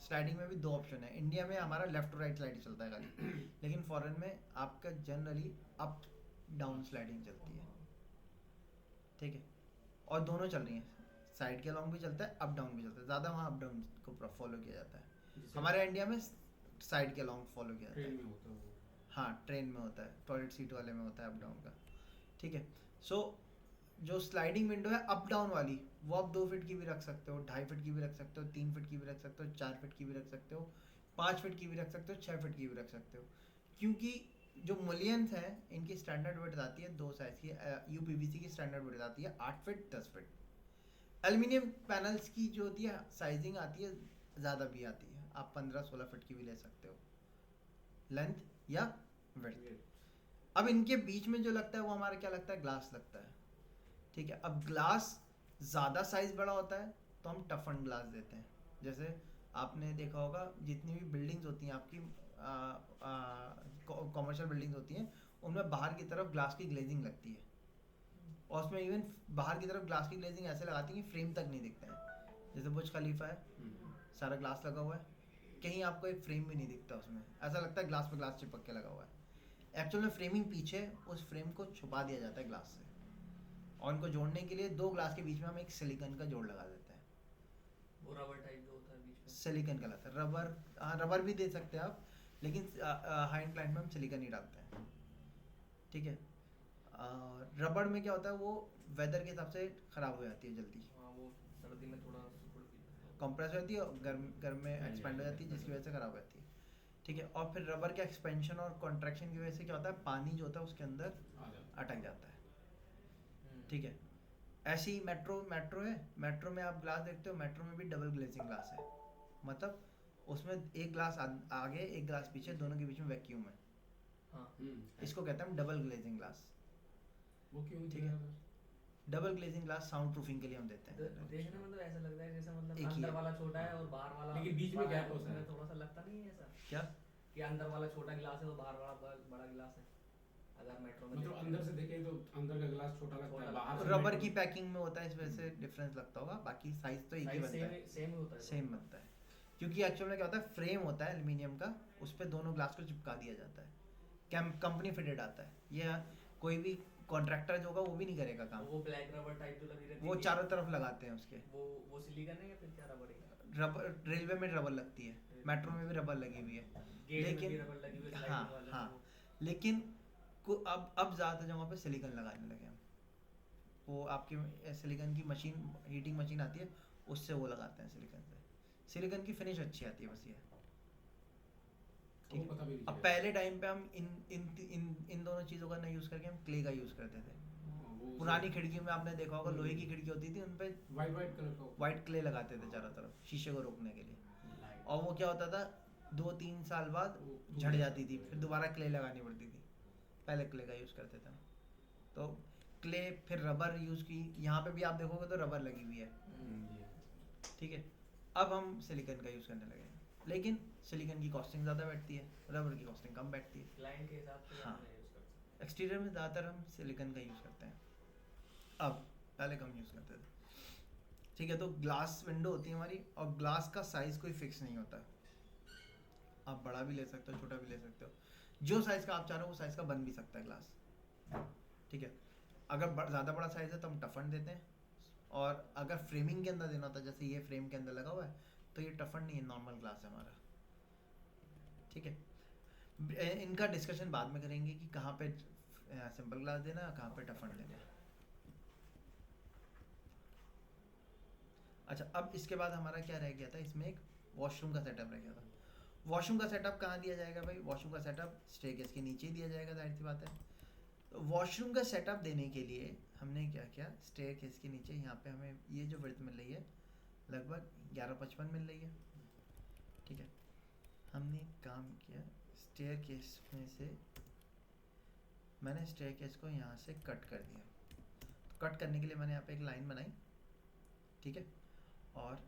A: स्लाइडिंग में भी 2 ऑप्शन है, इंडिया में हमारा लेफ्ट टू राइट स्लाइडिंग चलता है खाली, लेकिन फॉरेन में आपका जनरली अप डाउन स्लाइडिंग चलती है, ठीक है। और दोनों चल रही हैं, साइड के अलॉन्ग भी चलता है, अप डाउन भी चलता है, ज़्यादा वहाँ अप डाउन को फॉलो किया जाता है। हमारे इंडिया में साइड के अलॉन्ग फॉलो किया जाता है। हाँ, ट्रेन में होता है, टॉयलेट सीट वाले में होता है अप डाउन का, ठीक है। सो जो स्लाइडिंग विंडो है अप डाउन वाली, वो आप 2 फीट की भी रख सकते हो, 2.5 फीट की भी रख सकते हो, 3 फीट की भी रख सकते हो, 4 फीट की भी रख सकते हो, 5 फीट की भी रख सकते हो, 6 फीट की भी रख सकते हो। क्योंकि जो मुलियंस हैं इनकी स्टैंडर्ड विड्थ आती है 2 साइज की, यूपीवीसी की स्टैंडर्ड विड्थ आती है 8 फीट 10 फीट। एल्युमिनियम पैनल्स की जो होती है साइजिंग आती है ज़्यादा भी आती है, आप 15-16 फीट की भी ले सकते हो लेंथ या विड्थ। अब इनके बीच में जो लगता है वो हमारा क्या लगता है, ग्लास लगता है, ठीक है। अब ग्लास ज़्यादा साइज बड़ा होता है तो हम टफन ग्लास देते हैं। जैसे आपने देखा होगा जितनी भी बिल्डिंग्स होती हैं आपकी, कॉमर्शियल बिल्डिंग्स होती हैं, उनमें बाहर की तरफ ग्लास की ग्लेजिंग लगती है, और उसमें इवन बाहर की तरफ ग्लास की ग्लेजिंग ऐसे लगाती है कि फ्रेम तक नहीं दिखता है। जैसे बुर्ज खलीफा है, सारा ग्लास लगा हुआ है, कहीं आपको एक फ्रेम भी नहीं दिखता उसमें, ऐसा लगता है ग्लास पे ग्लास चिपक के लगा हुआ है। एक्चुअल में फ्रेमिंग पीछे, उस फ्रेम को छुपा दिया जाता है ग्लास से, और उनको जोड़ने के लिए 2 ग्लास के बीच में हम एक सिलिकॉन का जोड़ लगा देते हैं।
B: वो रबर टाइप जो होता है बीच में,
A: सिलिकॉन कहलाता है। रबर, हाँ रबर भी दे सकते हैं आप, लेकिन हाई एंड क्लाइंट में हम सिलिकॉन ही डालते हैं, ठीक है। रबर में क्या होता है, वो वेदर के हिसाब से ख़राब हो जाती है जल्दी,
B: हाँ वो सर्दी में थोड़ा सिकुड़ती है।
A: कंप्रेस हो जाती है और गर्म में एक्सपेंड हो जाती है, जिसकी वजह से ख़राब हो जाती है, ठीक है। और फिर रबर के एक्सपेंशन और कॉन्ट्रैक्शन की वजह से क्या होता है, पानी जो होता है उसके अंदर अटक जाता है, ठीक है। ऐसे ही मेट्रो है, मेट्रो में आप ग्लास देखते हो, मेट्रो में भी डबल ग्लेजिंग ग्लास है, मतलब उसमें एक ग्लास आगे एक ग्लास पीछे, दोनों के बीच में वैक्यूम है,
B: हाँ
A: इसको कहते हैं हम डबल ग्लेजिंग ग्लास।
C: वो क्यों
A: ठीक है। Double glazing glass sound proofing के लिए हम देते हैं।
B: देखने में तो ऐसा लगता है जैसे मतलब
A: एक ही
B: अंदर
A: है।
B: वाला छोटा है और बाहर वाला
C: लेकिन बीच में
B: बड़ा
C: gap
B: है,
C: होता है।
B: उसमें थोड़ा सा लगता नहीं है ऐसा
A: क्या
B: कि अंदर वाला छोटा गिलास है और बाहर वाला बड़ा गिलास है? अगर मेट्रो में
C: मतलब
B: देखते
C: अंदर
B: हैं।
C: से देखें तो अंदर का ग्लास छोटा लगता है,
B: छोटा
C: बाहर से
A: रबर
C: मेट्रो-
A: की पैकिंग में होता है, इस वजह से डिफरेंस लगता होगा, बाकी साइज तो एक ही
B: साइज
A: बनता है,
B: सेम ही होता है।
A: सेम बनता है। क्योंकि एक्चुअल में क्या होता है, फ्रेम होता है एल्युमिनियम का, उस पर दोनों ग्लास को चिपका दिया जाता है, कंपनी फिटेड आता है, ये कोई भी कॉन्ट्रैक्टर जो होगा वो भी नहीं करेगा काम,
B: वो ब्लैक रबर टाइप जो लगी रहती
A: वो
B: है,
A: चारों तरफ लगाते हैं उसके।
B: वो सिलिकॉन है या फिर क्या रबर है?
A: रबर रेलवे में रबर लगती है, मेट्रो में भी रबर लगी हुई है,
B: गेट में भी
A: लेकिन
B: रबर लगी हुई है,
A: हाँ
B: sliding वाले
A: हाँ,
B: वो।
A: लेकिन अब ज़्यादा जगहों पे सिलिकॉन लगाने लगे हम, वो आपकी सिलिकॉन की मशीन, हीटिंग मशीन आती है, उससे वो लगाते हैं सिलिकॉन से, सिलिकॉन की फिनिश अच्छी आती है बस ये।
C: वो पता भी नहीं
A: अब
C: चलेगा।
A: पहले टाइम पे हम इन दोनों चीज़ों का ना यूज़ करके हम क्ले का यूज़ करते थे।
C: वो
A: पुरानी खिड़कियों में आपने देखा होगा लोहे की खिड़की होती थी, उन पे
C: वाइट कलर का
A: वाइट क्ले लगाते थे चारों तरफ शीशे को रोकने के लिए, और वो क्या होता था 2-3 साल बाद
C: वो
A: झड़ जाती थी, फिर दोबारा क्ले लगानी पड़ती थी। पहले क्ले का यूज़ करते थे, तो क्ले फिर रबर यूज़ की, यहाँ पे भी आप देखोगे तो रबर लगी हुई है, ठीक है। अब हम सिलिकॉन का यूज़ करने लगे हैं, लेकिन सिलिकॉन की कॉस्टिंग ज़्यादा बैठती है, रबर की कॉस्टिंग कम बैठती है।
B: क्लाइंट के हिसाब से
A: हाँ।
B: हम यूज कर सकते
A: एक्सटीरियर में ज़्यादातर हम सिलिकॉन का यूज़ करते हैं, अब पहले कम यूज़ करते थे, ठीक है। तो ग्लास विंडो होती है हमारी, और ग्लास का साइज़ कोई फिक्स नहीं होता, आप बड़ा भी ले सकते हो, छोटा भी ले सकते हो, जो साइज़ का आप चाह रहे हो वो साइज़ का बन भी सकता है ग्लास, ठीक है। अगर ज़्यादा बड़ा साइज़ है तो हम टफन देते हैं, और अगर फ्रेमिंग के अंदर देना होता है, जैसे ये फ्रेम के अंदर लगा हुआ है, तो ये टफन नहीं है, नॉर्मल ग्लास है हमारा, ठीक है। इनका डिस्कशन बाद में करेंगे कि कहाँ पे सिंपल ग्लास देना है, कहाँ पे टफन देना है। अच्छा, अब इसके बाद हमारा क्या रह गया था, इसमें एक वॉशरूम का सेटअप रह गया था। वॉशरूम का सेटअप कहाँ दिया जाएगा भाई, वॉशरूम का सेटअप स्टेयरकेस के नीचे ही दिया जाएगा, जाहिर सी बात है। तो वॉशरूम का सेटअप देने के लिए हमने क्या किया, स्टेयरकेस के नीचे यहाँ पे हमें ये जो विड्थ मिल रही है लगभग 11.55 मिल रही है, ठीक है। हमने काम किया, स्टेयरकेस में से मैंने स्टेयरकेस को यहाँ से कट कर दिया, तो कट करने के लिए मैंने यहाँ पे एक लाइन बनाई, ठीक है। और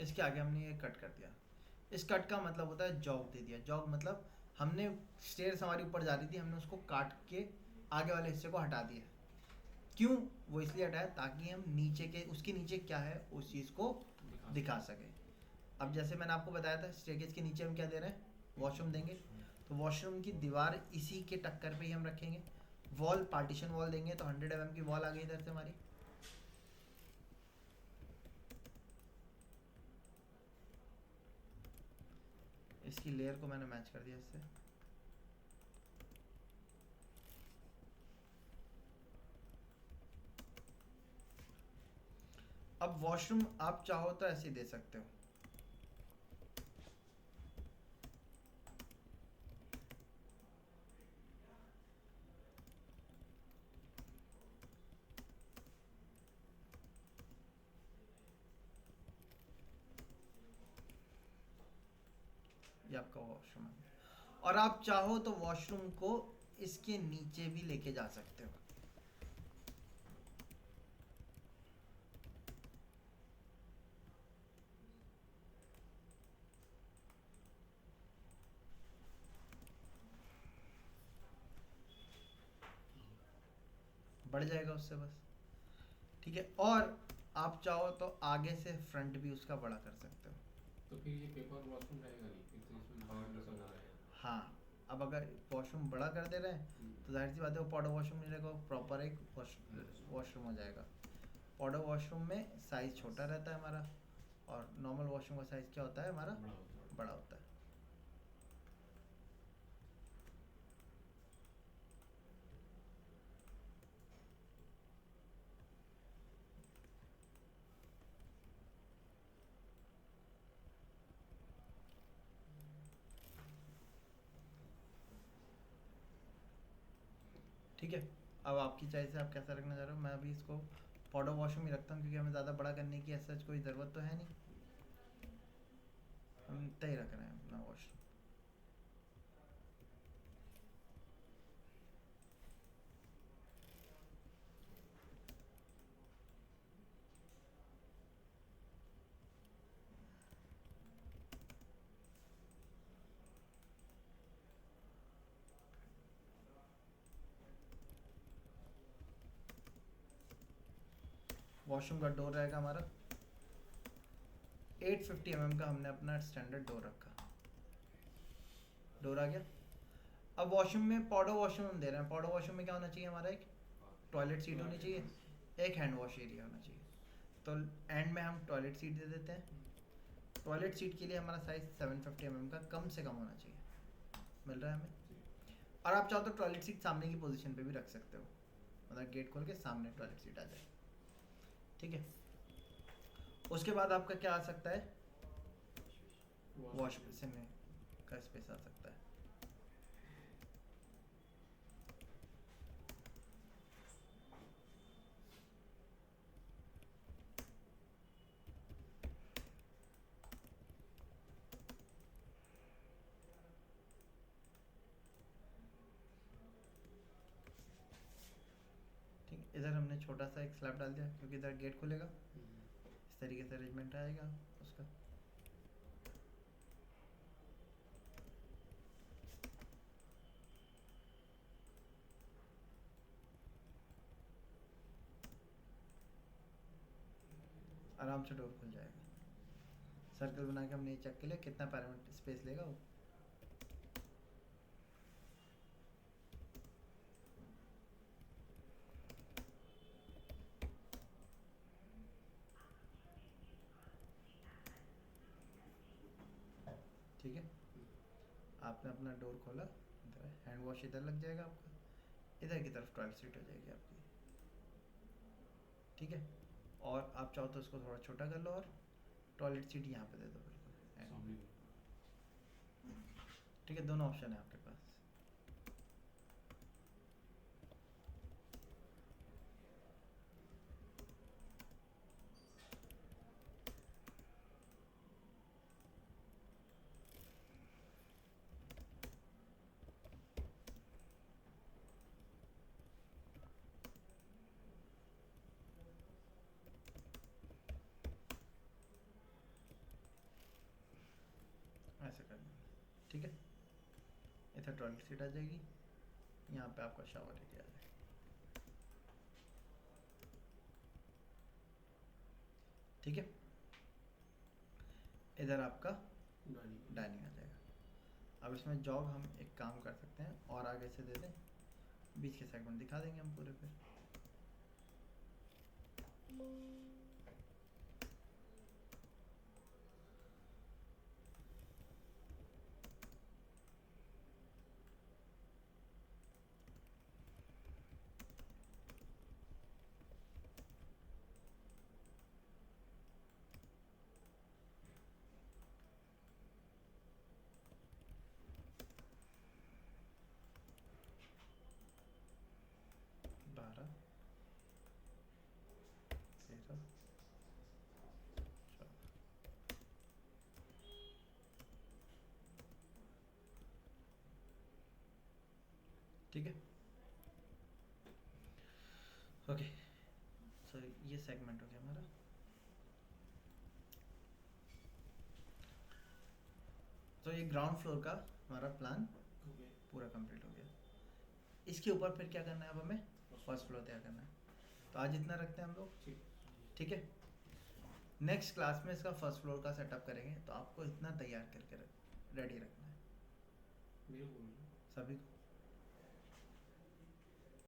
A: इसके आगे हमने ये कट कर दिया। इस कट का मतलब होता है जॉग दे दिया। जॉग मतलब हमने स्टेयर्स हमारी ऊपर जा रही थी, हमने उसको काट के आगे वाले हिस्से को हटा दिया। क्यों वो इसलिए हटाया, ताकि हम नीचे के, उसके नीचे क्या है उस चीज़ को दिखा सके। अब जैसे मैंने आपको बताया था स्टेयरकेस के नीचे हम क्या दे रहे हैं, वॉशरूम देंगे, तो वॉशरूम की दीवार इसी के टक्कर पे ही हम रखेंगे। वॉल पार्टीशन वॉल देंगे तो 100 mm की वॉल आ गई इधर से हमारी। इसकी लेयर को मैंने मैच कर दिया इससे। अब वॉशरूम आप चाहो तो ऐसे दे सकते हो, ये आपका वॉशरूम है। और आप चाहो तो वॉशरूम को इसके नीचे भी लेके जा सकते हो। बढ़ जाएगा उससे बस, ठीक है। और आप चाहो तो आगे से फ्रंट भी उसका बड़ा कर सकते हो।
C: तो फिर ये पेपर वॉशरूम रहेगा नहीं, फिर तो इसमें बाउंड्री सब हो जाएगा।
A: हाँ, अब अगर वॉशरूम बड़ा कर दे रहे हैं तो जाहिर सी बात है वो पाउडर वॉशरूम नहीं रहेगा, प्रॉपर एक वॉशरूम हो जाएगा। पाउडर वॉशरूम में साइज़ छोटा रहता है हमारा, और नॉर्मल वॉशरूम का साइज़ क्या होता है हमारा,
C: बड़ा होता है।
A: बड़ा होता है। ठीक है, अब आपकी चॉइस है आप कैसा रखना चाह रहे हो। मैं अभी इसको पाउडर वॉशरूम ही रखता हूँ क्योंकि हमें ज़्यादा बड़ा करने की ऐसा कोई ज़रूरत तो है नहीं, हम इतना ही रख रहे हैं अपना वॉशरूम। वॉशरूम का डोर रहेगा हमारा 850 mm का, हमने अपना स्टैंडर्ड डोर रखा। डोर आ गया। अब वॉशरूम में पाउडर वॉशरूम हम दे रहे हैं, पाउडर वॉशरूम में क्या होना चाहिए हमारा, एक टॉयलेट सीट होनी चाहिए, एक हैंड वॉश एरिया होना चाहिए। तो एंड में हम टॉयलेट सीट दे देते हैं। टॉयलेट सीट के लिए हमारा साइज 750 mm का कम से कम होना चाहिए, मिल रहा है हमें। और आप चाहो तो टॉयलेट सीट सामने की पोजीशन पे भी रख सकते हो, मतलब गेट खोल के सामने टॉयलेट सीट आ जाए, ठीक है। उसके बाद आपका क्या आ सकता है, वॉश बेसिन का स्पेस आ सकता है। ठीक, इधर हमने छोटा सा एक स्लैब डाल दिया क्योंकि इधर गेट खुलेगा, इस तरीके से अरेंजमेंट आएगा उसका। आराम से डोर खुल जाएगा। सर्कल बना के हमने चेक के लिए कितना पैरामीटर स्पेस लेगा वो। ठीक है, आपने अपना डोर खोला, इधर हैंड वॉश इधर लग जाएगा आपका, इधर की तरफ टॉयलेट सीट हो जाएगी आपकी, ठीक है। और आप चाहो तो इसको थोड़ा छोटा कर लो और टॉयलेट सीट यहाँ पे दे दो बिल्कुल,
C: सामने
A: ठीक है। दोनों ऑप्शन है आपके पास। ऐसे कर देंगे, ठीक है। इधर टॉयलेट सीट आ जाएगी, यहाँ पे आपका शावर एरिया आ जाएगा, ठीक है। इधर आपका
C: डाइनिंग।
A: डाइनिंग आ जाएगा। अब इसमें जॉब हम एक काम कर सकते हैं और आगे से दे दें, बीच के सेगमेंट दिखा देंगे हम पूरे फिर। बारह, तेरह, चौदह। ठीक है, ओके। सो ये सेगमेंट हो गया हमारा। तो ये ग्राउंड फ्लोर का हमारा प्लान
C: ओके।
A: पूरा कंप्लीट हो गया। इसके ऊपर फिर क्या करना है, अब हमें फर्स्ट फ्लोर तैयार करना है। तो आज इतना रखते हैं हम लोग,
C: ठीक।
A: ठीक है। नेक्स्ट क्लास में इसका फर्स्ट फ्लोर का सेटअप करेंगे, तो आपको इतना तैयार करके रेडी रखना है
C: मेरे को बोल रहे हो।
A: सभी को।